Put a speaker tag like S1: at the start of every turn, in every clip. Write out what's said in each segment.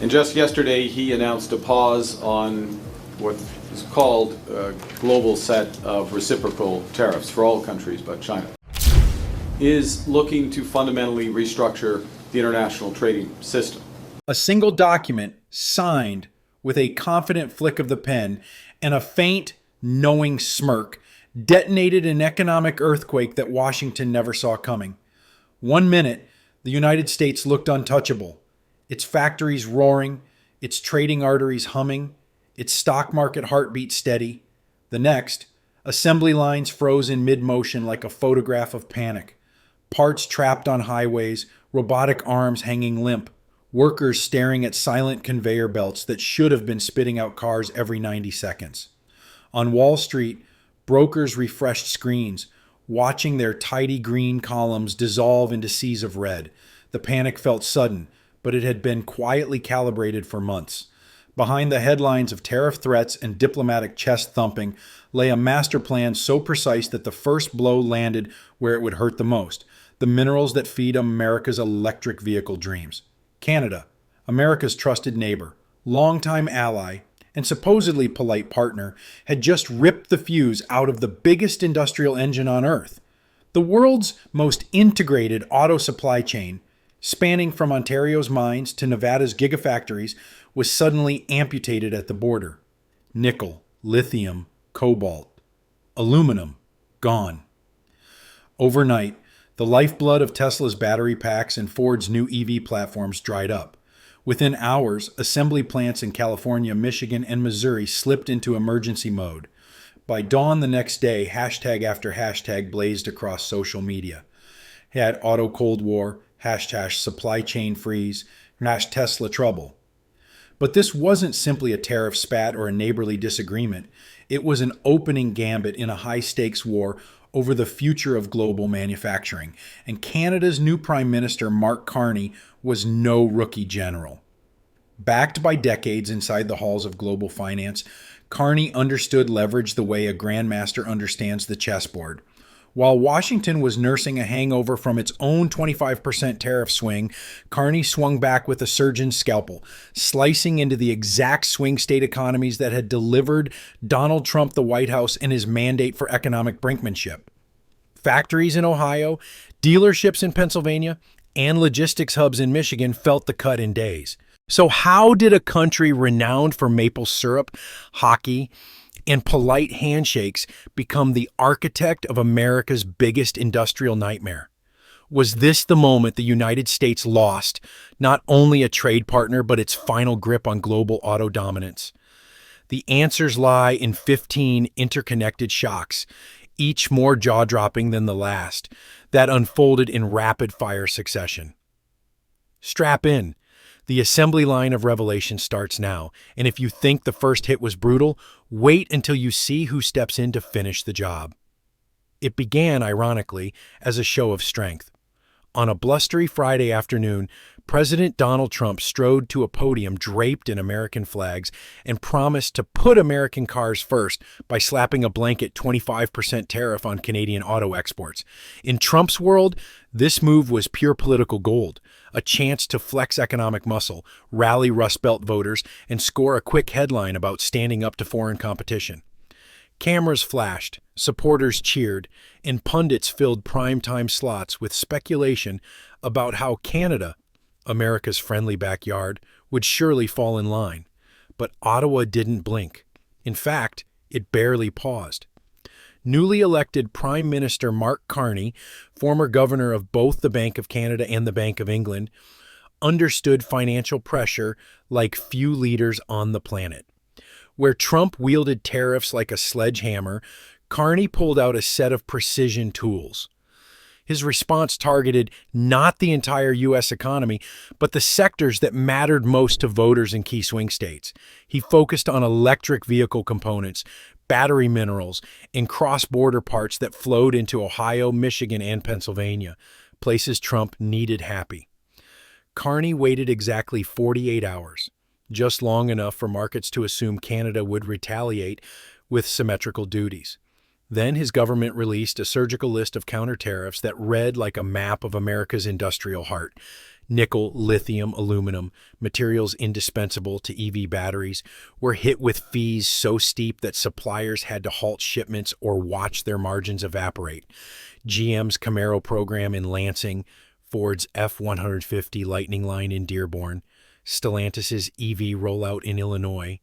S1: And just yesterday, he announced a pause on what is called a global set of reciprocal tariffs for all countries but China. Is looking to fundamentally restructure the international trading system.
S2: A single document signed with a confident flick of the pen and a faint, knowing smirk detonated an economic earthquake that Washington never saw coming. 1 minute, the United States looked untouchable, its factories roaring, its trading arteries humming, its stock market heartbeat steady. The next, assembly lines froze in mid-motion like a photograph of panic. Parts trapped on highways, robotic arms hanging limp, workers staring at silent conveyor belts that should have been spitting out cars every 90 seconds. On Wall Street, brokers refreshed screens, watching their tidy green columns dissolve into seas of red. The panic felt sudden, but it had been quietly calibrated for months. Behind the headlines of tariff threats and diplomatic chest thumping lay a master plan so precise that the first blow landed where it would hurt the most: the minerals that feed America's electric vehicle dreams. Canada, America's trusted neighbor, longtime ally, and supposedly polite partner, had just ripped the fuse out of the biggest industrial engine on Earth. The world's most integrated auto supply chain, spanning from Ontario's mines to Nevada's gigafactories, was suddenly amputated at the border. Nickel, lithium, cobalt, aluminum, gone. Overnight, the lifeblood of Tesla's battery packs and Ford's new EV platforms dried up. Within hours, assembly plants in California, Michigan, and Missouri slipped into emergency mode. By dawn the next day, hashtag after hashtag blazed across social media. Had auto Cold War, hashtag supply chain freeze, #Tesla trouble. But this wasn't simply a tariff spat or a neighborly disagreement. It was an opening gambit in a high-stakes war over the future of global manufacturing, and Canada's new Prime Minister, Mark Carney, was no rookie general. Backed by decades inside the halls of global finance, Carney understood leverage the way a grandmaster understands the chessboard. While Washington was nursing a hangover from its own 25% tariff swing, Carney swung back with a surgeon's scalpel, slicing into the exact swing state economies that had delivered Donald Trump the White House and his mandate for economic brinkmanship. Factories in Ohio, dealerships in Pennsylvania, and logistics hubs in Michigan felt the cut in days. So how did a country renowned for maple syrup, hockey, and polite handshakes become the architect of America's biggest industrial nightmare? Was this the moment the United States lost not only a trade partner, but its final grip on global auto dominance? The answers lie in 15 interconnected shocks, each more jaw-dropping than the last, that unfolded in rapid-fire succession. Strap in. The assembly line of revelation starts now, and if you think the first hit was brutal, wait until you see who steps in to finish the job. It began, ironically, as a show of strength. On a blustery Friday afternoon, President Donald Trump strode to a podium draped in American flags and promised to put American cars first by slapping a blanket 25% tariff on Canadian auto exports. In Trump's world, this move was pure political gold, a chance to flex economic muscle, rally Rust Belt voters, and score a quick headline about standing up to foreign competition. Cameras flashed, supporters cheered, and pundits filled primetime slots with speculation about how Canada, America's friendly backyard, would surely fall in line. But Ottawa didn't blink. In fact, it barely paused. Newly elected Prime Minister Mark Carney, former governor of both the Bank of Canada and the Bank of England, understood financial pressure like few leaders on the planet. Where Trump wielded tariffs like a sledgehammer, Carney pulled out a set of precision tools. His response targeted not the entire U.S. economy, but the sectors that mattered most to voters in key swing states. He focused on electric vehicle components, battery minerals, and cross-border parts that flowed into Ohio, Michigan, and Pennsylvania, places Trump needed happy. Carney waited exactly 48 hours, just long enough for markets to assume Canada would retaliate with symmetrical duties. Then his government released a surgical list of counter tariffs that read like a map of America's industrial heart. nickel, lithium, aluminum, materials indispensable to EV batteries, were hit with fees so steep that suppliers had to halt shipments or watch their margins evaporate. GM's Camaro program in Lansing, Ford's F-150 Lightning line in Dearborn, Stellantis' EV rollout in Illinois,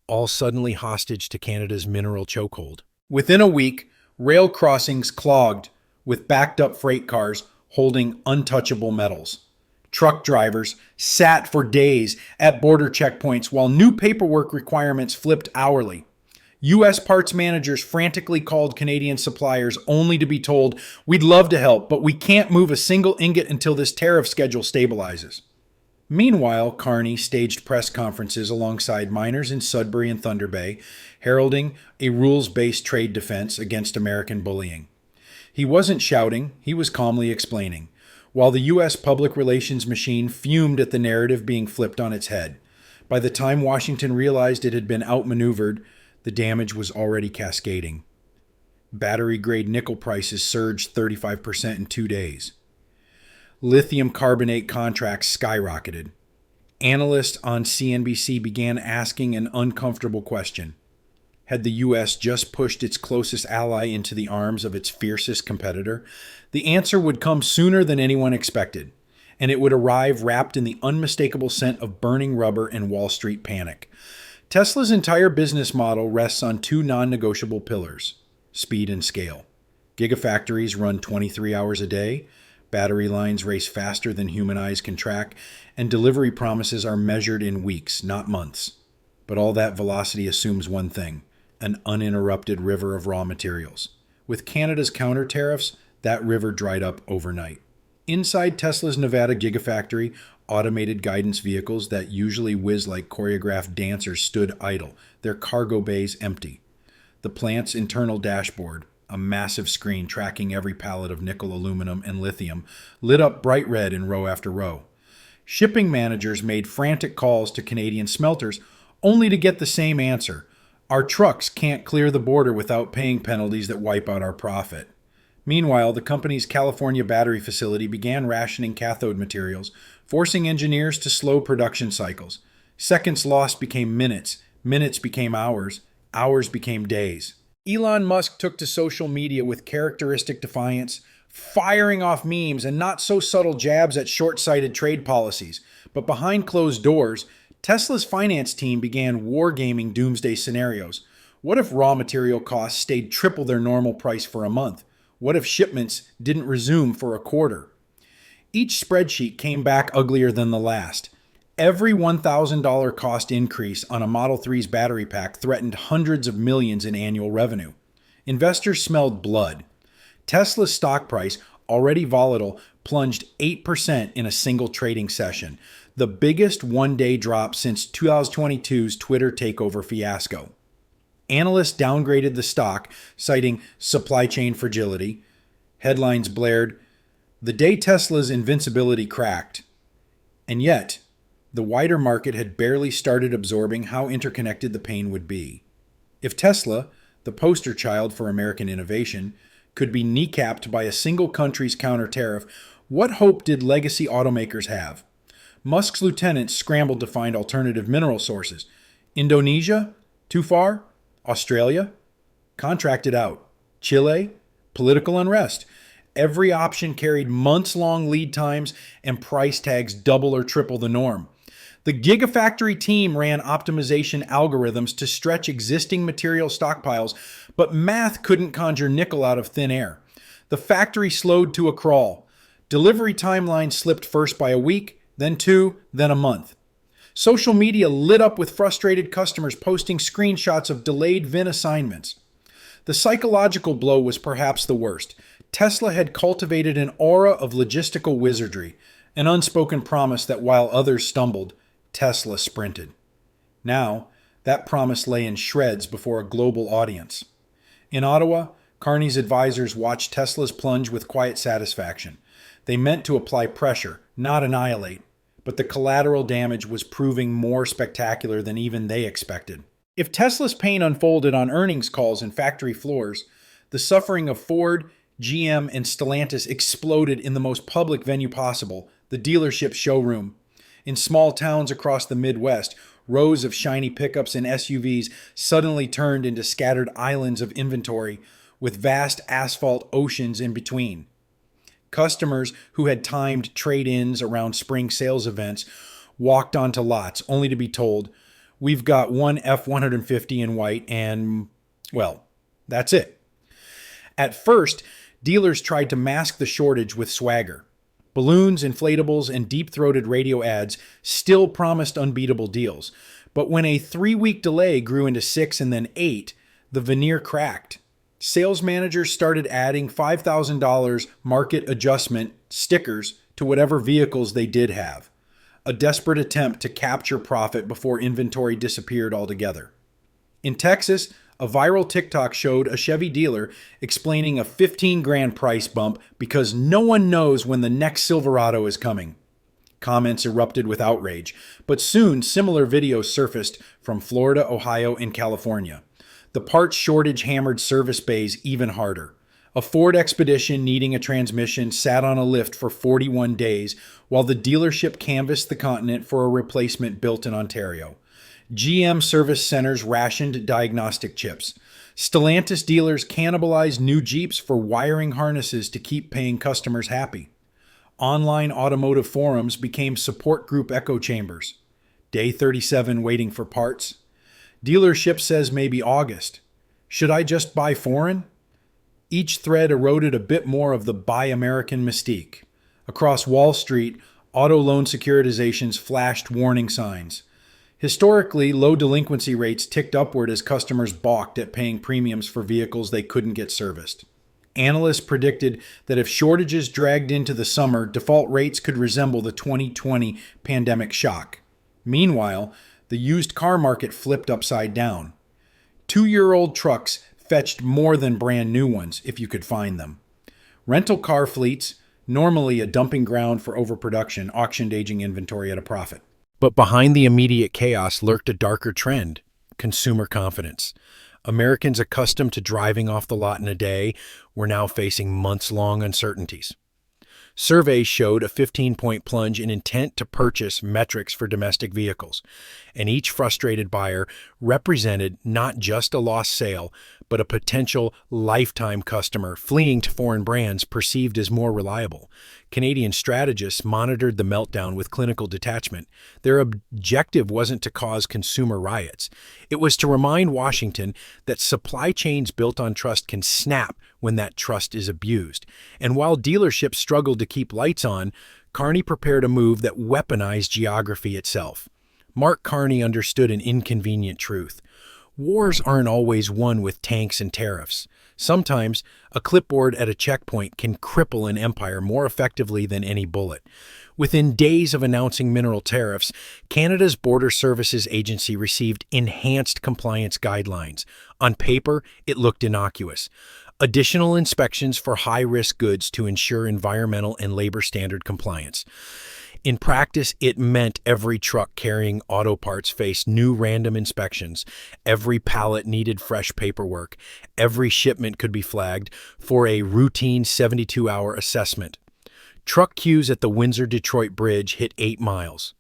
S2: all suddenly hostage to Canada's mineral chokehold. Within a week, rail crossings clogged with backed-up freight cars holding untouchable metals. Truck drivers sat for days at border checkpoints while new paperwork requirements flipped hourly. U.S. parts managers frantically called Canadian suppliers only to be told, "We'd love to help, but we can't move a single ingot until this tariff schedule stabilizes." Meanwhile, Carney staged press conferences alongside miners in Sudbury and Thunder Bay, heralding a rules-based trade defense against American bullying. He wasn't shouting, he was calmly explaining, while the U.S. public relations machine fumed at the narrative being flipped on its head. By the time Washington realized it had been outmaneuvered, the damage was already cascading. Battery-grade nickel prices surged 35% in 2 days. Lithium carbonate contracts skyrocketed. Analysts on CNBC began asking an uncomfortable question. Had the U.S. just pushed its closest ally into the arms of its fiercest competitor? The answer would come sooner than anyone expected, and it would arrive wrapped in the unmistakable scent of burning rubber and Wall Street panic. Tesla's entire business model rests on two non-negotiable pillars: speed and scale. Gigafactories run 23 hours a day, battery lines race faster than human eyes can track, and delivery promises are measured in weeks, not months. But all that velocity assumes one thing: an uninterrupted river of raw materials. With Canada's counter tariffs, that river dried up overnight. Inside Tesla's Nevada Gigafactory, automated guidance vehicles that usually whiz like choreographed dancers stood idle, their cargo bays empty. The plant's internal dashboard, a massive screen tracking every pallet of nickel, aluminum, and lithium, lit up bright red in row after row. Shipping managers made frantic calls to Canadian smelters only to get the same answer: "Our trucks can't clear the border without paying penalties that wipe out our profit." Meanwhile, the company's California battery facility began rationing cathode materials, forcing engineers to slow production cycles. Seconds lost became minutes, minutes became hours, hours became days. Elon Musk took to social media with characteristic defiance, firing off memes and not so subtle jabs at short-sighted trade policies. But behind closed doors, Tesla's finance team began wargaming doomsday scenarios. What if raw material costs stayed triple their normal price for a month? What if shipments didn't resume for a quarter? Each spreadsheet came back uglier than the last. Every $1,000 cost increase on a Model 3's battery pack threatened hundreds of millions in annual revenue. Investors smelled blood. Tesla's stock price, already volatile, plunged 8% in a single trading session, the biggest one-day drop since 2022's Twitter takeover fiasco. Analysts downgraded the stock, citing supply chain fragility. Headlines blared, "The day Tesla's invincibility cracked." And yet, the wider market had barely started absorbing how interconnected the pain would be. If Tesla, the poster child for American innovation, could be kneecapped by a single country's counter tariff, what hope did legacy automakers have? Musk's lieutenants scrambled to find alternative mineral sources. Indonesia? Too far? Australia? Contracted out. Chile? Political unrest. Every option carried months-long lead times and price tags double or triple the norm. The Gigafactory team ran optimization algorithms to stretch existing material stockpiles, but math couldn't conjure nickel out of thin air. The factory slowed to a crawl. Delivery timelines slipped first by a week, then 2, then a month. Social media lit up with frustrated customers posting screenshots of delayed VIN assignments. The psychological blow was perhaps the worst. Tesla had cultivated an aura of logistical wizardry, an unspoken promise that while others stumbled, Tesla sprinted. Now, that promise lay in shreds before a global audience. In Ottawa, Carney's advisors watched Tesla's plunge with quiet satisfaction. They meant to apply pressure, not annihilate, but the collateral damage was proving more spectacular than even they expected. If Tesla's pain unfolded on earnings calls and factory floors, the suffering of Ford, GM, and Stellantis exploded in the most public venue possible, the dealership showroom. In small towns across the Midwest, rows of shiny pickups and SUVs suddenly turned into scattered islands of inventory with vast asphalt oceans in between. Customers who had timed trade-ins around spring sales events walked onto lots only to be told, "We've got one F-150 in white and, well, that's it." At first, dealers tried to mask the shortage with swagger. Balloons, inflatables, and deep-throated radio ads still promised unbeatable deals. But when a 3-week delay grew into 6 and then 8, the veneer cracked. Sales managers started adding $5,000 market adjustment stickers to whatever vehicles they did have, a desperate attempt to capture profit before inventory disappeared altogether. In Texas, a viral TikTok showed a Chevy dealer explaining a $15,000 price bump because no one knows when the next Silverado is coming. Comments erupted with outrage, but soon similar videos surfaced from Florida, Ohio, and California. The parts shortage hammered service bays even harder. A Ford Expedition needing a transmission sat on a lift for 41 days while the dealership canvassed the continent for a replacement built in Ontario. GM service centers rationed diagnostic chips. Stellantis dealers cannibalized new Jeeps for wiring harnesses to keep paying customers happy. Online automotive forums became support group echo chambers. Day 37 waiting for parts. Dealership says maybe August. Should I just buy foreign? Each thread eroded a bit more of the Buy American mystique. Across Wall Street, auto loan securitizations flashed warning signs. Historically, low delinquency rates ticked upward as customers balked at paying premiums for vehicles they couldn't get serviced. Analysts predicted that if shortages dragged into the summer, default rates could resemble the 2020 pandemic shock. Meanwhile, the used car market flipped upside down. 2-year-old trucks fetched more than brand new ones, if you could find them. Rental car fleets, normally a dumping ground for overproduction, auctioned aging inventory at a profit. But behind the immediate chaos lurked a darker trend: consumer confidence. Americans accustomed to driving off the lot in a day were now facing months-long uncertainties. Surveys showed a 15-point plunge in intent to purchase metrics for domestic vehicles, and each frustrated buyer represented not just a lost sale, but a potential lifetime customer fleeing to foreign brands perceived as more reliable. Canadian strategists monitored the meltdown with clinical detachment. Their objective wasn't to cause consumer riots. It was to remind Washington that supply chains built on trust can snap when that trust is abused. And while dealerships struggled to keep lights on, Carney prepared a move that weaponized geography itself. Mark Carney understood an inconvenient truth. Wars aren't always won with tanks and tariffs. Sometimes, a clipboard at a checkpoint can cripple an empire more effectively than any bullet. Within days of announcing mineral tariffs, Canada's Border Services Agency received enhanced compliance guidelines. On paper, it looked innocuous. Additional inspections for high-risk goods to ensure environmental and labor standard compliance. In practice, it meant every truck carrying auto parts faced new random inspections. Every pallet needed fresh paperwork. Every shipment could be flagged for a routine 72-hour assessment. Truck queues at the Windsor-Detroit Bridge hit 8 miles.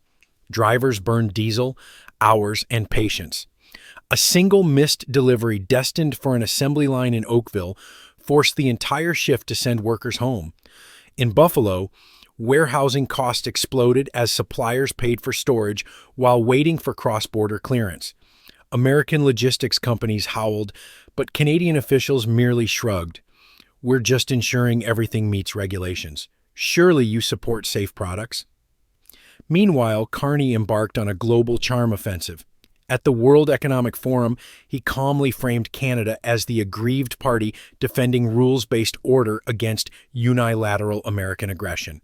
S2: Drivers burned diesel, hours, and patience. A single missed delivery destined for an assembly line in Oakville forced the entire shift to send workers home. In Buffalo, warehousing costs exploded as suppliers paid for storage while waiting for cross-border clearance. American logistics companies howled, but Canadian officials merely shrugged. "We're just ensuring everything meets regulations. Surely you support safe products?" Meanwhile, Carney embarked on a global charm offensive. At the World Economic Forum, he calmly framed Canada as the aggrieved party defending rules-based order against unilateral American aggression.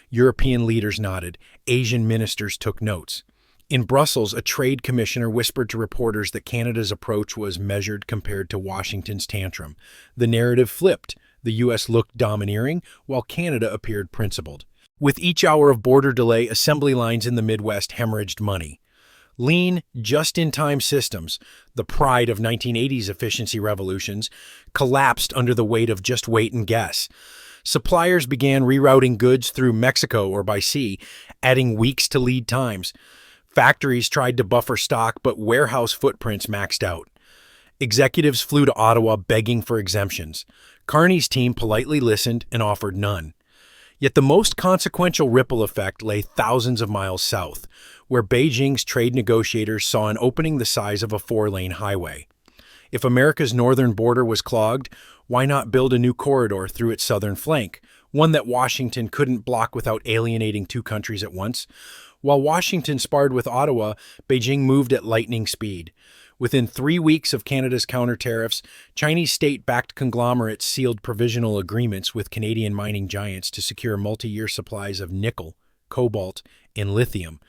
S2: European leaders nodded. Asian ministers took notes. In Brussels, a trade commissioner whispered to reporters that Canada's approach was measured compared to Washington's tantrum. The narrative flipped. The U.S. looked domineering, while Canada appeared principled. With each hour of border delay, assembly lines in the Midwest hemorrhaged money. Lean, just-in-time systems, the pride of 1980s efficiency revolutions, collapsed under the weight of just wait and guess. Suppliers began rerouting goods through Mexico or by sea, adding weeks to lead times. Factories tried to buffer stock, but warehouse footprints maxed out. Executives flew to Ottawa begging for exemptions. Carney's team politely listened and offered none. Yet the most consequential ripple effect lay thousands of miles south, where Beijing's trade negotiators saw an opening the size of a 4-lane highway. If America's northern border was clogged, why not build a new corridor through its southern flank, one that Washington couldn't block without alienating two countries at once? While Washington sparred with Ottawa, Beijing moved at lightning speed. Within 3 weeks of Canada's counter-tariffs, Chinese state-backed conglomerates sealed provisional agreements with Canadian mining giants to secure multi-year supplies of nickel, cobalt, and lithium,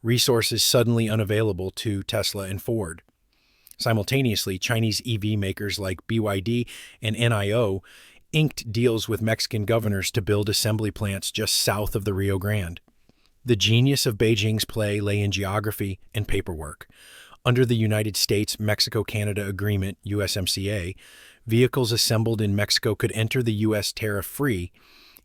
S2: resources suddenly unavailable to Tesla and Ford. Simultaneously, Chinese EV makers like BYD and NIO inked deals with Mexican governors to build assembly plants just south of the Rio Grande. The genius of Beijing's play lay in geography and paperwork. Under the United States-Mexico-Canada Agreement, USMCA, vehicles assembled in Mexico could enter the U.S. tariff-free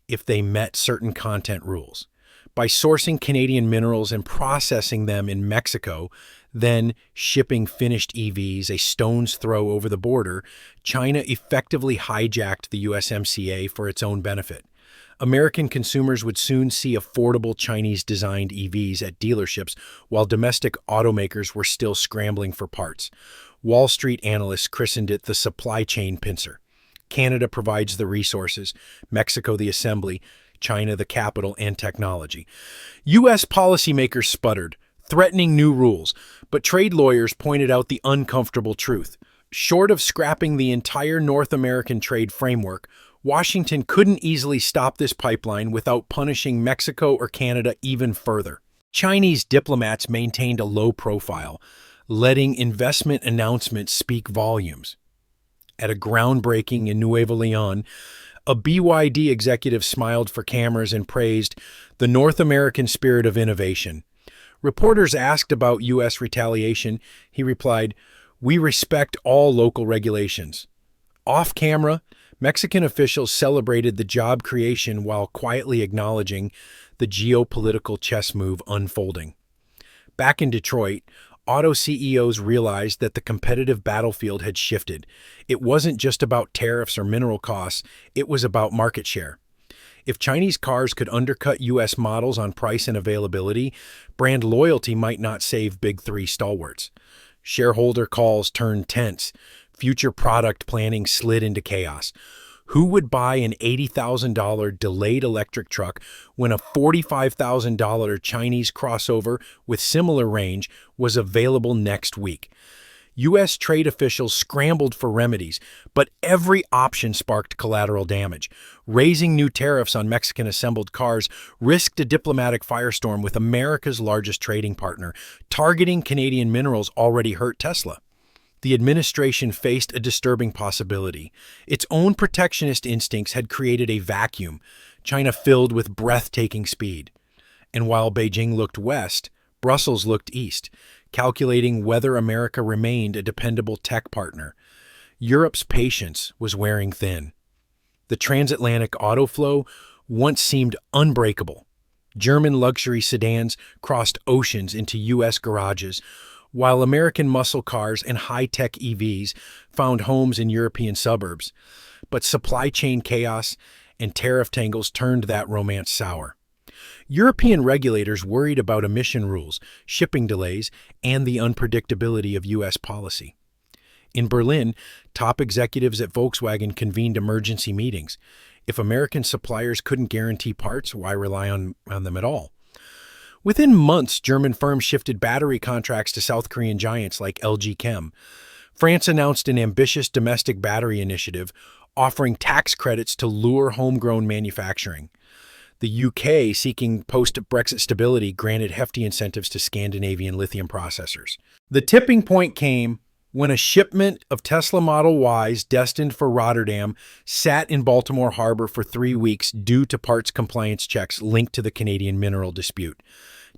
S2: if they met certain content rules. By sourcing Canadian minerals and processing them in Mexico, then shipping finished EVs a stone's throw over the border, China effectively hijacked the USMCA for its own benefit. American consumers would soon see affordable Chinese-designed EVs at dealerships while domestic automakers were still scrambling for parts. Wall Street analysts christened it the supply chain pincer. Canada provides the resources, Mexico the assembly, China the capital and technology. U.S. policymakers sputtered, threatening new rules, but trade lawyers pointed out the uncomfortable truth. Short of scrapping the entire North American trade framework, Washington couldn't easily stop this pipeline without punishing Mexico or Canada even further. Chinese diplomats maintained a low profile, letting investment announcements speak volumes. At a groundbreaking in Nuevo Leon, a BYD executive smiled for cameras and praised the North American spirit of innovation. Reporters asked about U.S. retaliation. He replied, "We respect all local regulations." Off camera, Mexican officials celebrated the job creation while quietly acknowledging the geopolitical chess move unfolding. Back in Detroit, auto CEOs realized that the competitive battlefield had shifted. It wasn't just about tariffs or mineral costs, it was about market share. If Chinese cars could undercut U.S. models on price and availability, brand loyalty might not save Big Three stalwarts. Shareholder calls turned tense. Future product planning slid into chaos. Who would buy an $80,000 delayed electric truck when a $45,000 Chinese crossover with similar range was available next week? U.S. trade officials scrambled for remedies, but every option sparked collateral damage. Raising new tariffs on Mexican-assembled cars risked a diplomatic firestorm with America's largest trading partner. Targeting Canadian minerals already hurt Tesla. The administration faced a disturbing possibility. Its own protectionist instincts had created a vacuum, China filled with breathtaking speed. And while Beijing looked west, Brussels looked east, calculating whether America remained a dependable tech partner. Europe's patience was wearing thin. The transatlantic auto flow once seemed unbreakable. German luxury sedans crossed oceans into U.S. garages, while American muscle cars and high-tech EVs found homes in European suburbs. But supply chain chaos and tariff tangles turned that romance sour. European regulators worried about emission rules, shipping delays, and the unpredictability of U.S. policy. In Berlin, top executives at Volkswagen convened emergency meetings. If American suppliers couldn't guarantee parts, why rely on them at all? Within months, German firms shifted battery contracts to South Korean giants like LG Chem. France announced an ambitious domestic battery initiative, offering tax credits to lure homegrown manufacturing. The UK, seeking post-Brexit stability, granted hefty incentives to Scandinavian lithium processors. The tipping point came when a shipment of Tesla Model Ys destined for Rotterdam sat in Baltimore Harbor for 3 weeks due to parts compliance checks linked to the Canadian mineral dispute.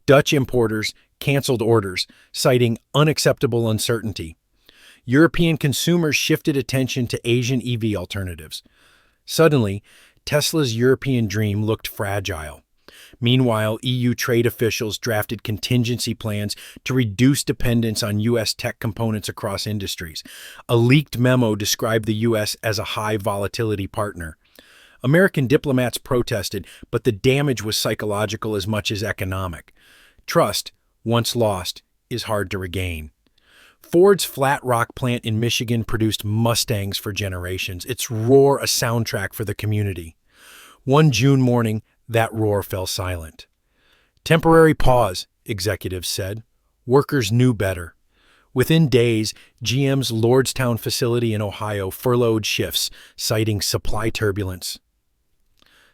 S2: Dutch importers canceled orders, citing unacceptable uncertainty. European consumers shifted attention to Asian EV alternatives. Suddenly, Tesla's European dream looked fragile. Meanwhile, EU trade officials drafted contingency plans to reduce dependence on U.S. tech components across industries. A leaked memo described the U.S. as a high-volatility partner. American diplomats protested, but the damage was psychological as much as economic. Trust, once lost, is hard to regain. Ford's Flat Rock plant in Michigan produced Mustangs for generations, its roar a soundtrack for the community. One June morning, that roar fell silent. Temporary pause, executives said. Workers knew better. Within days, GM's Lordstown facility in Ohio furloughed shifts, citing supply turbulence.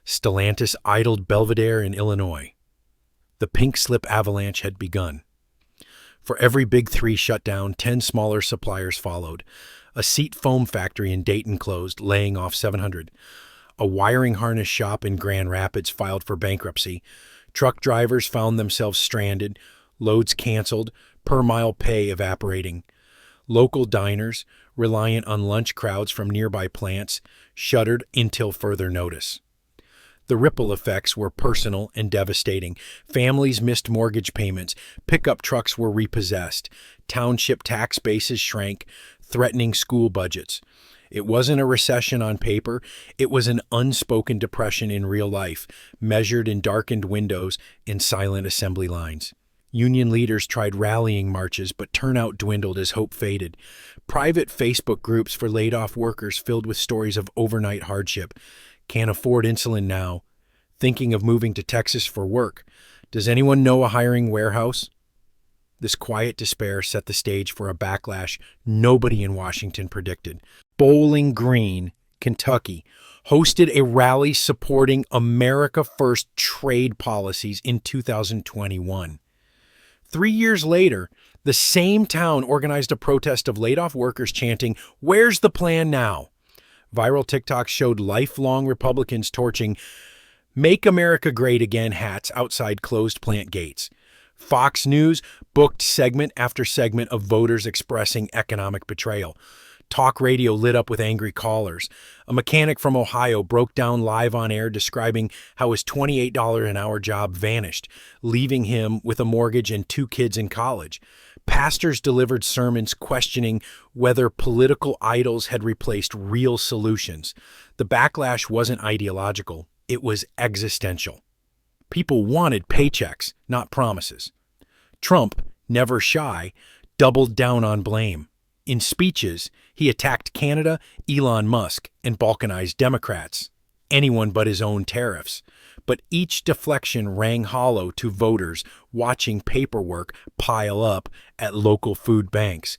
S2: Stellantis idled Belvedere in Illinois. The pink slip avalanche had begun. For every big three shut down, 10 smaller suppliers followed. A seat foam factory in Dayton closed, laying off 700. A wiring harness shop in Grand Rapids filed for bankruptcy. Truck drivers found themselves stranded, loads canceled, per-mile pay evaporating. Local diners, reliant on lunch crowds from nearby plants, shuttered until further notice. The ripple effects were personal and devastating. Families missed mortgage payments. Pickup trucks were repossessed. Township tax bases shrank, threatening school budgets. It wasn't a recession on paper. It was an unspoken depression in real life, measured in darkened windows and silent assembly lines. Union leaders tried rallying marches, but turnout dwindled as hope faded. Private Facebook groups for laid-off workers filled with stories of overnight hardship. Can't afford insulin now. Thinking of moving to Texas for work. Does anyone know a hiring warehouse? This quiet despair set the stage for a backlash nobody in Washington predicted. Bowling Green, Kentucky, hosted a rally supporting America First trade policies in 2021. 3 years later, the same town organized a protest of laid-off workers chanting, "Where's the plan now?" Viral TikToks showed lifelong Republicans torching "Make America Great Again" hats outside closed plant gates. Fox News booked segment after segment of voters expressing economic betrayal. Talk radio lit up with angry callers. A mechanic from Ohio broke down live on air describing how his $28 an hour job vanished, leaving him with a mortgage and 2 kids in college. Pastors delivered sermons questioning whether political idols had replaced real solutions. The backlash wasn't ideological, it was existential. People wanted paychecks, not promises. Trump, never shy, doubled down on blame. In speeches, he attacked Canada, Elon Musk, and balkanized Democrats, anyone but his own tariffs. But each deflection rang hollow to voters watching paperwork pile up at local food banks.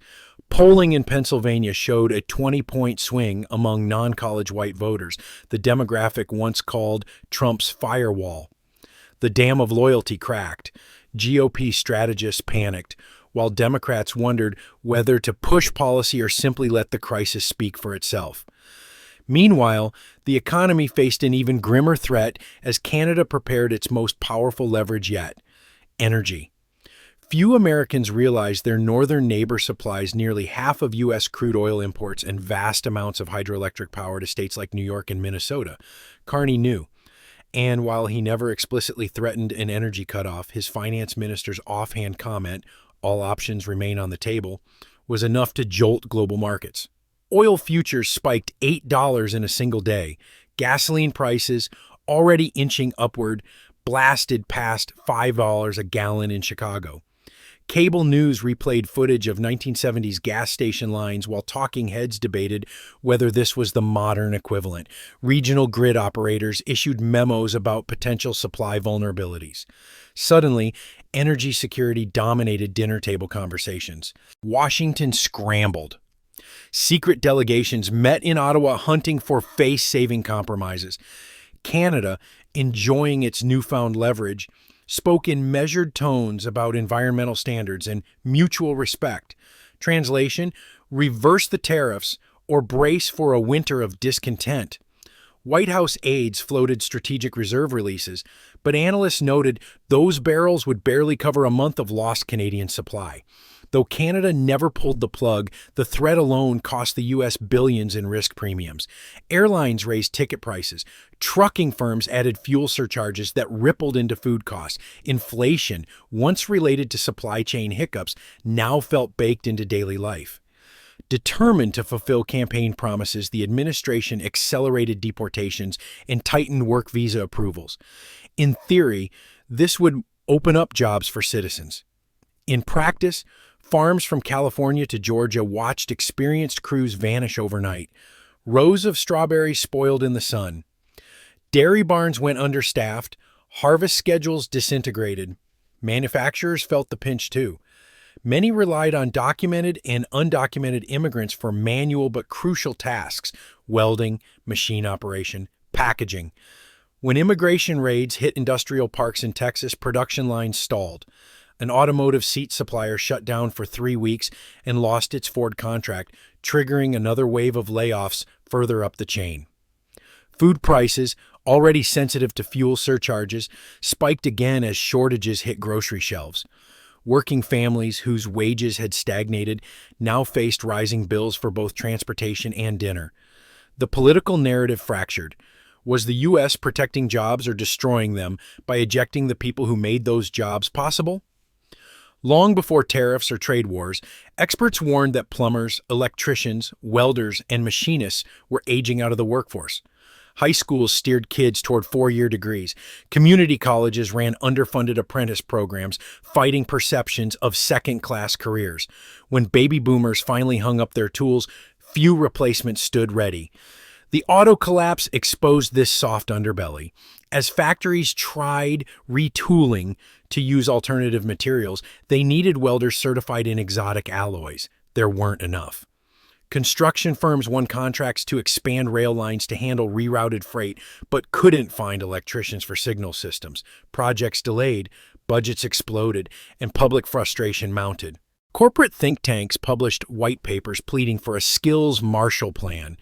S2: Polling in Pennsylvania showed a 20-point swing among non-college white voters, the demographic once called Trump's firewall. The dam of loyalty cracked. GOP strategists panicked, while Democrats wondered whether to push policy or simply let the crisis speak for itself. Meanwhile, the economy faced an even grimmer threat as Canada prepared its most powerful leverage yet: energy. Few Americans realize their northern neighbor supplies nearly half of U.S. crude oil imports and vast amounts of hydroelectric power to states like New York and Minnesota. Carney knew. And while he never explicitly threatened an energy cutoff, his finance minister's offhand comment, "All options remain on the table," was enough to jolt global markets. Oil futures spiked $8 in a single day. Gasoline prices, already inching upward, blasted past $5 a gallon in Chicago. Cable news replayed footage of 1970s gas station lines while talking heads debated whether this was the modern equivalent. Regional grid operators issued memos about potential supply vulnerabilities. Suddenly, energy security dominated dinner table conversations. Washington scrambled. Secret delegations met in Ottawa hunting for face-saving compromises. Canada, enjoying its newfound leverage, spoke in measured tones about environmental standards and mutual respect. Translation: reverse the tariffs or brace for a winter of discontent. White House aides floated strategic reserve releases, but analysts noted those barrels would barely cover a month of lost Canadian supply. Though Canada never pulled the plug, the threat alone cost the U.S. billions in risk premiums. Airlines raised ticket prices. Trucking firms added fuel surcharges that rippled into food costs. Inflation, once related to supply chain hiccups, now felt baked into daily life. Determined to fulfill campaign promises, the administration accelerated deportations and tightened work visa approvals. In theory, this would open up jobs for citizens. In practice, farms from California to Georgia watched experienced crews vanish overnight. Rows of strawberries spoiled in the sun. Dairy barns went understaffed. Harvest schedules disintegrated. Manufacturers felt the pinch too. Many relied on documented and undocumented immigrants for manual but crucial tasks: welding, machine operation, packaging. When immigration raids hit industrial parks in Texas, production lines stalled. An automotive seat supplier shut down for 3 weeks and lost its Ford contract, triggering another wave of layoffs further up the chain. Food prices, already sensitive to fuel surcharges, spiked again as shortages hit grocery shelves. Working families whose wages had stagnated now faced rising bills for both transportation and dinner. The political narrative fractured. Was the U.S. protecting jobs or destroying them by ejecting the people who made those jobs possible? Long before tariffs or trade wars, experts warned that plumbers, electricians, welders, and machinists were aging out of the workforce. High schools steered kids toward 4-year degrees. Community colleges ran underfunded apprentice programs, fighting perceptions of second-class careers. When baby boomers finally hung up their tools, few replacements stood ready. The auto collapse exposed this soft underbelly. As factories tried retooling to use alternative materials, they needed welders certified in exotic alloys. There weren't enough. Construction firms won contracts to expand rail lines to handle rerouted freight, but couldn't find electricians for signal systems. Projects delayed, budgets exploded, and public frustration mounted. Corporate think tanks published white papers pleading for a skills Marshall Plan.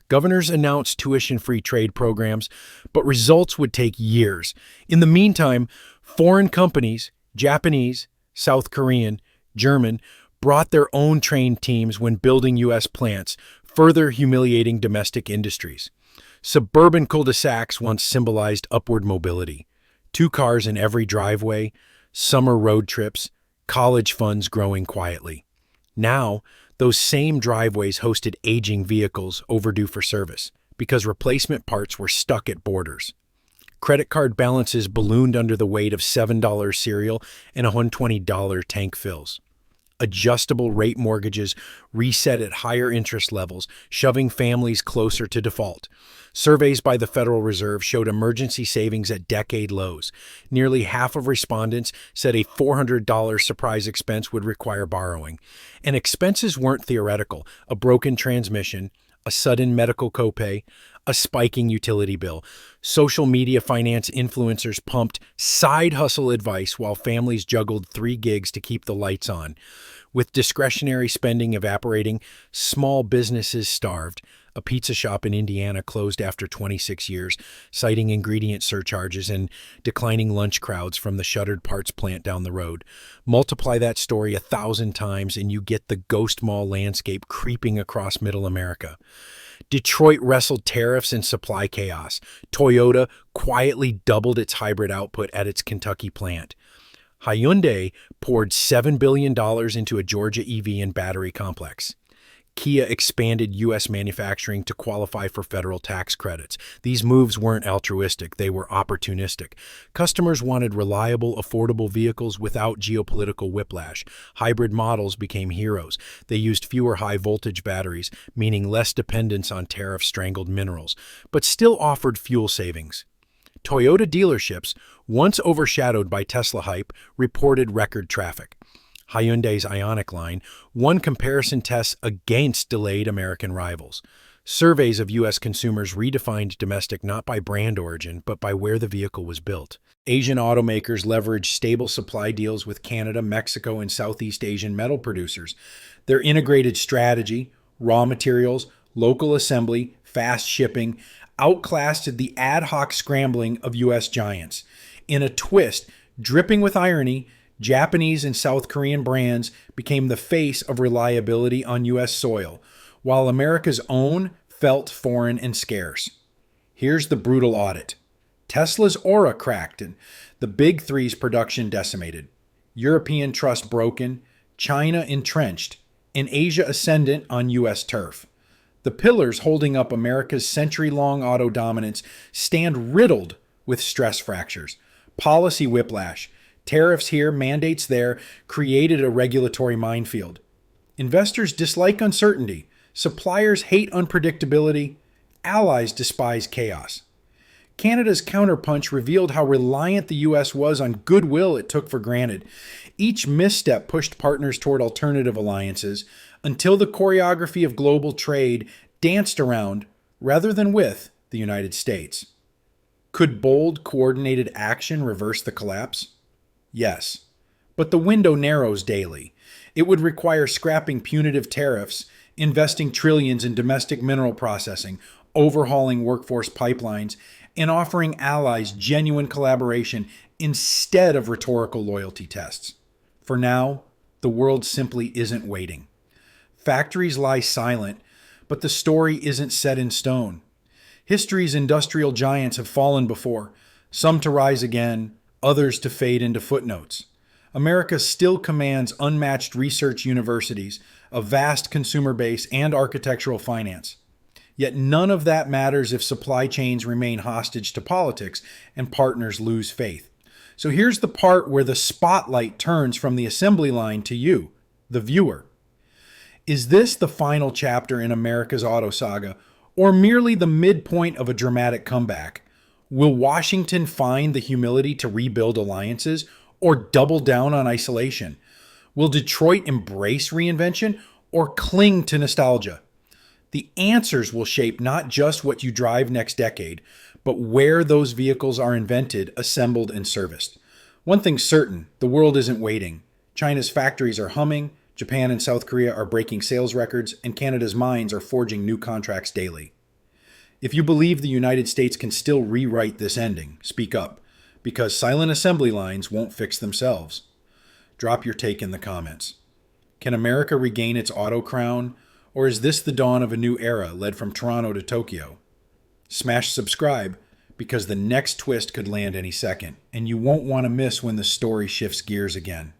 S2: Governors announced tuition-free trade programs, but results would take years. In the meantime, foreign companies, Japanese, South Korean, German, brought their own trained teams when building U.S. plants, further humiliating domestic industries. Suburban cul-de-sacs once symbolized upward mobility. 2 cars in every driveway, summer road trips, college funds growing quietly. Now, those same driveways hosted aging vehicles overdue for service because replacement parts were stuck at borders. Credit card balances ballooned under the weight of $7 cereal and $120 tank fills. Adjustable rate mortgages reset at higher interest levels, shoving families closer to default. Surveys by the Federal Reserve showed emergency savings at decade lows. Nearly half of respondents said a $400 surprise expense would require borrowing. And expenses weren't theoretical: a broken transmission, a sudden medical copay, a spiking utility bill. Social media finance influencers pumped side hustle advice while families juggled 3 gigs to keep the lights on. With discretionary spending evaporating, small businesses starved. A pizza shop in Indiana closed after 26 years, citing ingredient surcharges and declining lunch crowds from the shuttered parts plant down the road. Multiply that story 1,000 times and you get the ghost mall landscape creeping across middle America. Detroit wrestled tariffs and supply chaos. Toyota quietly doubled its hybrid output at its Kentucky plant. Hyundai poured $7 billion into a Georgia EV and battery complex. Kia expanded U.S. manufacturing to qualify for federal tax credits. These moves weren't altruistic, they were opportunistic. Customers wanted reliable, affordable vehicles without geopolitical whiplash. Hybrid models became heroes. They used fewer high-voltage batteries, meaning less dependence on tariff-strangled minerals, but still offered fuel savings. Toyota dealerships, once overshadowed by Tesla hype, reported record traffic. Hyundai's Ioniq line won comparison tests against delayed American rivals. Surveys of U.S. consumers redefined domestic not by brand origin, but by where the vehicle was built. Asian automakers leveraged stable supply deals with Canada, Mexico, and Southeast Asian metal producers. Their integrated strategy, raw materials, local assembly, fast shipping, outclassed the ad hoc scrambling of U.S. giants. In a twist dripping with irony, Japanese and South Korean brands became the face of reliability on U.S. soil, while America's own felt foreign and scarce. Here's the brutal audit. Tesla's aura cracked and the Big Three's production decimated. European trust broken, China entrenched, and Asia ascendant on U.S. turf. The pillars holding up America's century-long auto dominance stand riddled with stress fractures. Policy whiplash, tariffs here, mandates there, created a regulatory minefield. Investors dislike uncertainty. Suppliers hate unpredictability. Allies despise chaos. Canada's counterpunch revealed how reliant the U.S. was on goodwill it took for granted. Each misstep pushed partners toward alternative alliances until the choreography of global trade danced around, rather than with, the United States. Could bold, coordinated action reverse the collapse? Yes, but the window narrows daily. It would require scrapping punitive tariffs, investing trillions in domestic mineral processing, overhauling workforce pipelines, and offering allies genuine collaboration instead of rhetorical loyalty tests. For now, the world simply isn't waiting. Factories lie silent, but the story isn't set in stone. History's industrial giants have fallen before, some to rise again, others to fade into footnotes. America still commands unmatched research universities, a vast consumer base, and architectural finance. Yet none of that matters if supply chains remain hostage to politics and partners lose faith. So here's the part where the spotlight turns from the assembly line to you, the viewer. Is this the final chapter in America's auto saga, or merely the midpoint of a dramatic comeback? Will Washington find the humility to rebuild alliances, or double down on isolation? Will Detroit embrace reinvention, or cling to nostalgia? The answers will shape not just what you drive next decade, but where those vehicles are invented, assembled, and serviced. One thing's certain, the world isn't waiting. China's factories are humming, Japan and South Korea are breaking sales records, and Canada's mines are forging new contracts daily. If you believe the United States can still rewrite this ending, speak up, because silent assembly lines won't fix themselves. Drop your take in the comments. Can America regain its auto crown? Or is this the dawn of a new era led from Toronto to Tokyo? Smash subscribe, because the next twist could land any second, and you won't want to miss when the story shifts gears again.